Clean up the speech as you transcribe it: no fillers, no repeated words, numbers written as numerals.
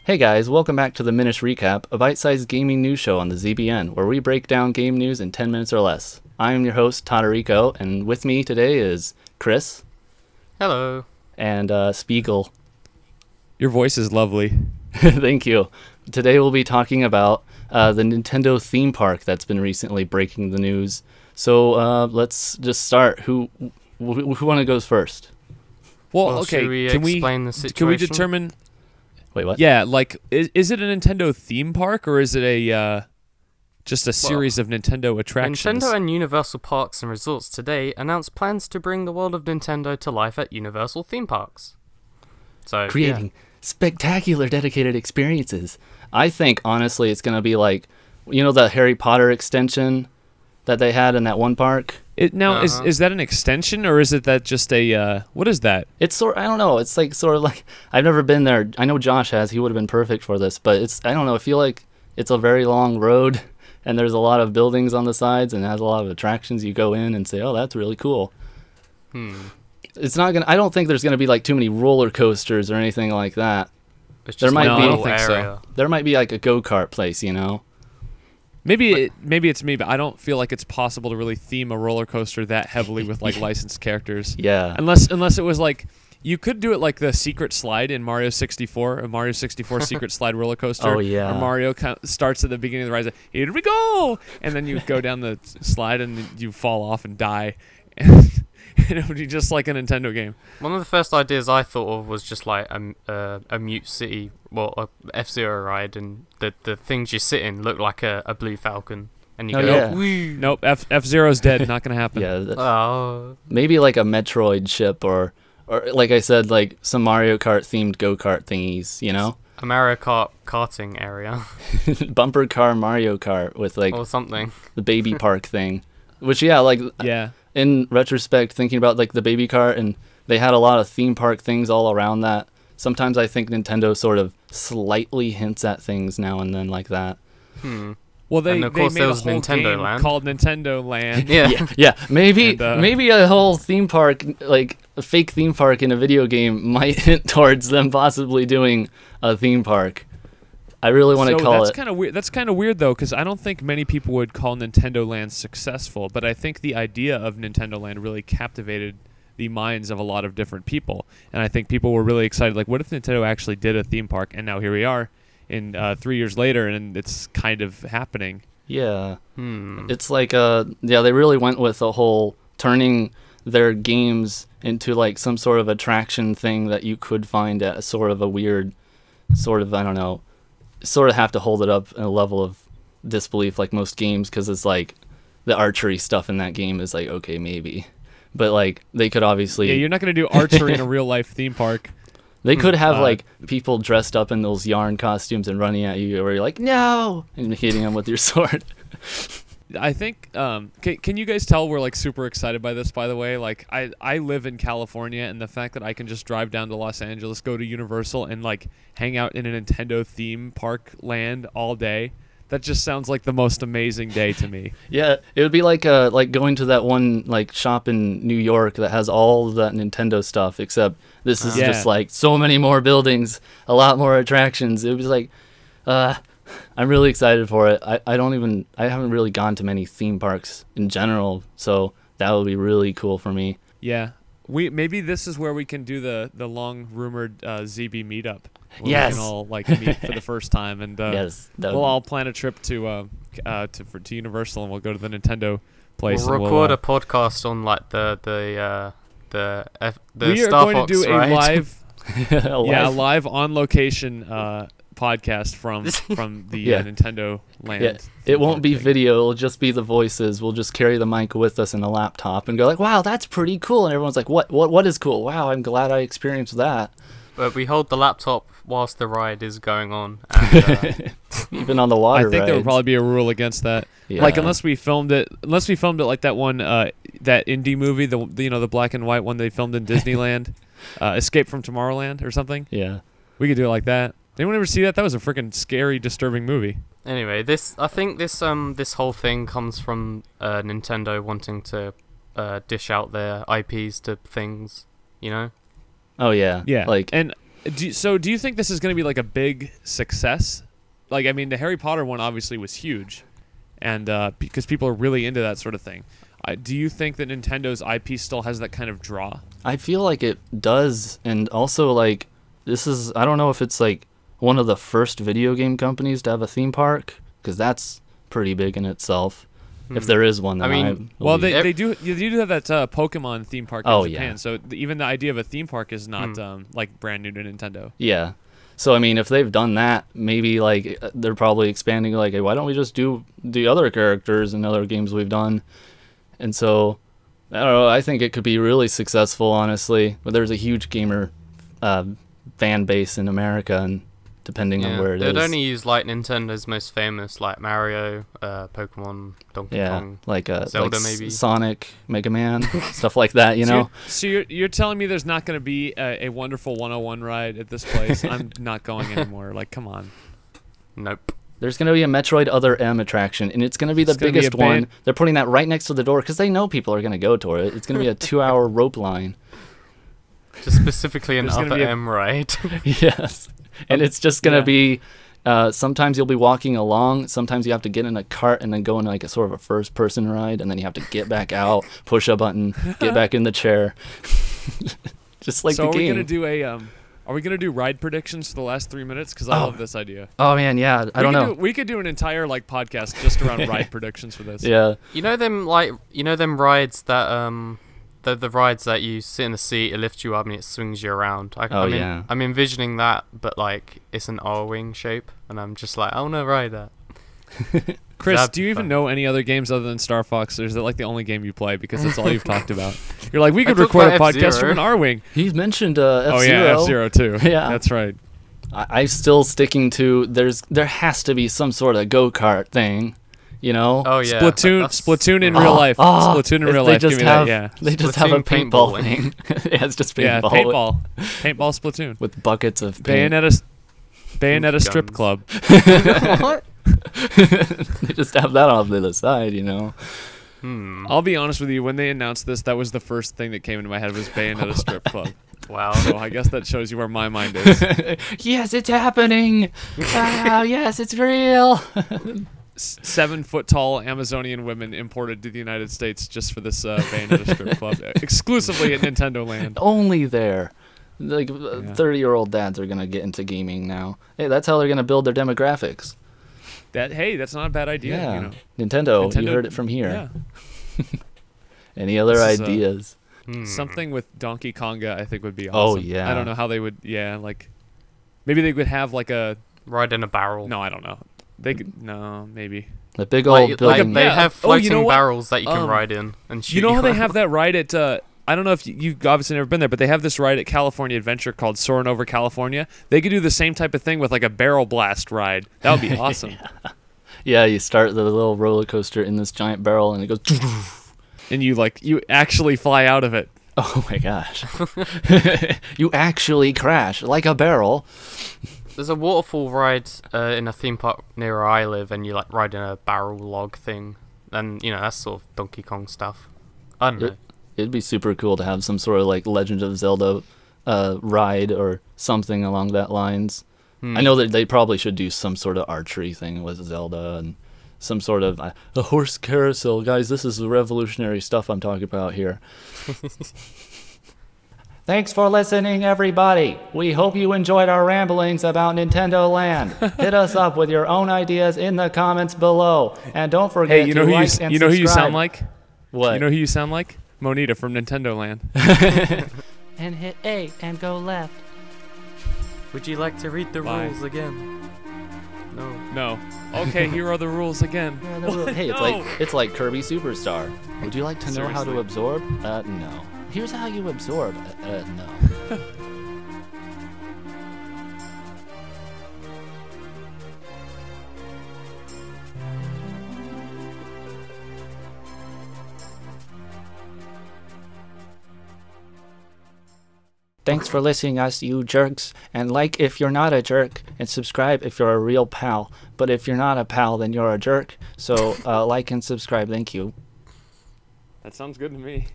Hey guys, welcome back to the Minish Recap, a bite-sized gaming news show on the ZBN, where we break down game news in 10 minutes or less. I am your host, Toderico, and with me today is Chris. Hello. And Spigel. Your voice is lovely. Thank you. Today we'll be talking about the Nintendo theme park that's been recently breaking the news. So let's just start. Who want to go first? Well, okay. Should we explain the situation? Can we determine? Wait, what? Yeah, like, is it a Nintendo theme park or is it a just a series of Nintendo attractions? Nintendo and Universal Parks and Resorts today announced plans to bring the world of Nintendo to life at Universal theme parks. So Creating spectacular dedicated experiences. I think, honestly, it's going to be like, you know, the Harry Potter extension that they had in that one park? Is that an extension or is it that just a, what is that? It's I don't know. It's like sort of like, I've never been there. I know Josh has. He would have been perfect for this, but I don't know. I feel like it's a very long road and there's a lot of buildings on the sides and it has a lot of attractions. You go in and say, oh, that's really cool. It's not gonna. I don't think there's gonna be like too many roller coasters or anything like that. It's just there might like be. a I don't little think so. area. There might be like a go-kart place, you know. Maybe it's me, but I don't feel like it's possible to really theme a roller coaster that heavily with like licensed characters. Yeah. Unless it was like, you could do it like the secret slide in Mario 64, a Mario 64 secret slide roller coaster. Oh, yeah. Where Mario starts at the beginning of the ride, here we go, and then you go down the slide and you fall off and die. And it would be just like a Nintendo game. One of the first ideas I thought of was just like a Mute City, well, a F-Zero ride, and the things you sit in look like a Blue Falcon, and you Oh, go, yeah. woo. Nope, F-Zero's dead. Not gonna happen. Yeah. Oh. Maybe like a Metroid ship or like I said, like some Mario Kart themed go-kart thingies, you know? A Mario Kart karting area Bumper car Mario Kart with like or something. the baby park thing. Which, yeah, like Yeah. in retrospect, thinking about like the baby cart, and they had a lot of theme park things all around that. Sometimes I think Nintendo sort of slightly hints at things now and then like that. Well, they And of course made there a was whole game NintendoLand. called NintendoLand. Yeah. Yeah, maybe And, maybe a whole theme park, like a fake theme park in a video game, might hint towards them possibly doing a theme park. I really want to call that's it. kind of weird. That's kind of weird though, because I don't think many people would call NintendoLand successful. But I think the idea of NintendoLand really captivated the minds of a lot of different people, and I think people were really excited. Like, what if Nintendo actually did a theme park? And now here we are, in 3 years later, and it's kind of happening. Yeah. It's like they really went with the whole turning their games into like some sort of attraction thing that you could find at sort of a weird sort of, I don't know, sort of have to hold it up in a level of disbelief like most games, because it's like the archery stuff in that game is like, okay, maybe, but like they could obviously, Yeah, you're not going to do archery in a real life theme park. they could have like people dressed up in those yarn costumes and running at you where you're like, no, and hitting them with your sword. I think, can you guys tell we're like super excited by this, by the way? Like, I live in California, and the fact that I can just drive down to Los Angeles, go to Universal, and like hang out in a Nintendo theme park land all day, that just sounds like the most amazing day to me. Yeah, it would be like going to that one like shop in New York that has all of that Nintendo stuff, except this is Yeah. just like so many more buildings, a lot more attractions. It was like, I'm really excited for it. I haven't really gone to many theme parks in general, so that would be really cool for me. Yeah, maybe this is where we can do the long rumored ZB meetup. Where Yes. we can all like meet for the first time, and Yes, that we'll would- all plan a trip to Universal, and we'll go to the Nintendo place. We'll and record a podcast on like the we are Star going Fox to do ride. a live, a yeah, a live- live on location podcast from the Yeah. Nintendo Land. Yeah, it won't be video. It'll just be the voices. We'll just carry the mic with us in a laptop and go like, "Wow, that's pretty cool!" And everyone's like, "What is cool? Wow, I'm glad I experienced that." But we hold the laptop whilst the ride is going on. And, Even on the I water think there would rides. probably be a rule against that. Yeah. Like unless we filmed it like that one that indie movie, the black and white one they filmed in Disneyland, Escape from Tomorrowland or something. Yeah. We could do it like that. Anyone ever see that? That was a freaking scary, disturbing movie. anyway, I think this whole thing comes from Nintendo wanting to dish out their IPs to things, you know? Oh yeah. Yeah, Like and Do you think this is going to be like a big success? Like, I mean, the Harry Potter one obviously was huge, and because people are really into that sort of thing. Do you think that Nintendo's IP still has that kind of draw? I feel like it does, and also like this is, I don't know if it's like one of the first video game companies to have a theme park, because that's pretty big in itself. If there is one, then I mean, well, they do have that Pokemon theme park in Japan. Yeah. So even the idea of a theme park is not like brand new to Nintendo. Yeah. So I mean, if they've done that, maybe like they're probably expanding. Like, hey, why don't we just do the other characters in other games we've done? And so I don't know. I think it could be really successful, honestly. But there's a huge gamer fan base in America, and depending on where it is. They'd only use like Nintendo's most famous, like Mario, Pokemon, Donkey Kong, like Zelda, like maybe Sonic, Mega Man, stuff like that. You know. So you're telling me there's not going to be a wonderful 101 ride at this place? I'm not going anymore. Like, come on. Nope. There's going to be a Metroid Other M attraction, and it's going to be the biggest one. They're putting that right next to the door because they know people are going to go to it. It's going to be a 2-hour rope line. Just specifically an Other M ride. Yes. And it's just going to be, sometimes you'll be walking along, sometimes you have to get in a cart and then go in like a sort of a first-person ride, and then you have to get back out, push a button, get back in the chair. Just like the game. So are we going to do are we gonna do ride predictions for the last 3 minutes? Because I love this idea. Oh man, yeah. I don't know. We could do an entire like podcast just around ride predictions for this. Yeah. You know them rides that the rides that you sit in the seat, it lifts you up and it swings you around. I'm envisioning that, but like it's an R-wing shape, and I'm just like, I want to ride that. Chris, do you even know any other games other than Star Fox, or is it like the only game you play because that's all you've talked about? You're like, we could record a podcast from an R-wing. He's mentioned F-Zero. Oh yeah, F-Zero too. Yeah, that's right. I'm still sticking to there has to be some sort of go-kart thing, you know? Oh yeah, Splatoon in real life. Splatoon in real life. Give me that. Yeah, they just have a paintball thing. Yeah, it's just paintball. Yeah, paintball Splatoon with buckets of paint. Bayonetta strip club. What? They just have that off to the side, you know. I'll be honest with you. When they announced this, that was the first thing that came into my head was Bayonetta strip club. Wow. So I guess that shows you where my mind is. Yes, it's happening. Yes, it's real. 7-foot-tall Amazonian women imported to the United States just for this Bayonetta strip club, exclusively at NintendoLand. Only there. Like 30-year-old dads are gonna get into gaming now. Hey, that's how they're gonna build their demographics. That's not a bad idea. Yeah. You know. Nintendo, you heard it from here. Yeah. Any other ideas? Something with Donkey Konga, I think, would be Oh awesome. yeah. I don't know how they would. Yeah, like maybe they would have like a ride in a barrel. No, I don't know. They could maybe. The big old building. They have floating barrels that you can ride in and shoot. You know how they have that ride at? I don't know if you've obviously never been there, but they have this ride at California Adventure called Soarin' Over California. They could do the same type of thing with like a barrel blast ride. That would be awesome. Yeah, you start the little roller coaster in this giant barrel, and it goes. And you actually fly out of it. Oh my gosh! You actually crash like a barrel. There's a waterfall ride in a theme park near where I live, and you like ride in a barrel log thing, and that's sort of Donkey Kong stuff. I don't know. It'd be super cool to have some sort of like Legend of Zelda ride or something along that lines. I know that they probably should do some sort of archery thing with Zelda and some sort of a horse carousel. Guys, this is the revolutionary stuff I'm talking about here. Thanks for listening, everybody. We hope you enjoyed our ramblings about NintendoLand. Hit us up with your own ideas in the comments below. And don't forget to like and subscribe. You know who you sound like? What? You know who you sound like? Monita from NintendoLand. And hit A and go left. Would you like to read the rules again? No. Okay, here are the rules again. Hey, it's like Kirby Superstar. Would you like to know how to absorb? No. Here's how you absorb. No. Thanks for listening, us you jerks, and like if you're not a jerk, and subscribe if you're a real pal. But if you're not a pal, then you're a jerk. So like and subscribe. Thank you. That sounds good to me.